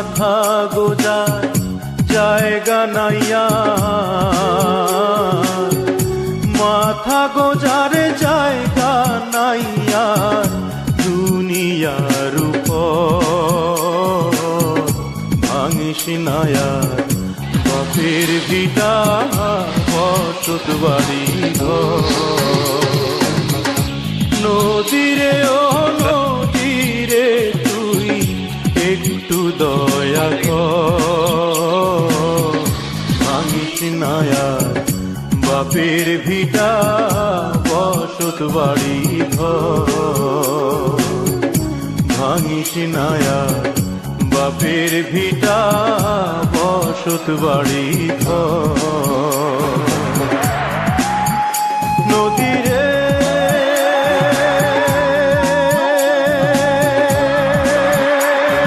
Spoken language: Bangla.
মাথা গোজার জায়গা নাইয়া, মাথা গোজার জায়গা নাইয়া দুনিয়ার উপর ভাঙিস নায়ার বাপের ভিটা বসত বাড়ি ঘর। নদীরে ও নদীরে তুই একটু দয়া কর, ভাঙিস নায়ার বাপের ভিটা বসত বাড়ি ঘর। ভাঙিস নায়ার বাপের ভিটা বসত বাড়ি ঘর। নদী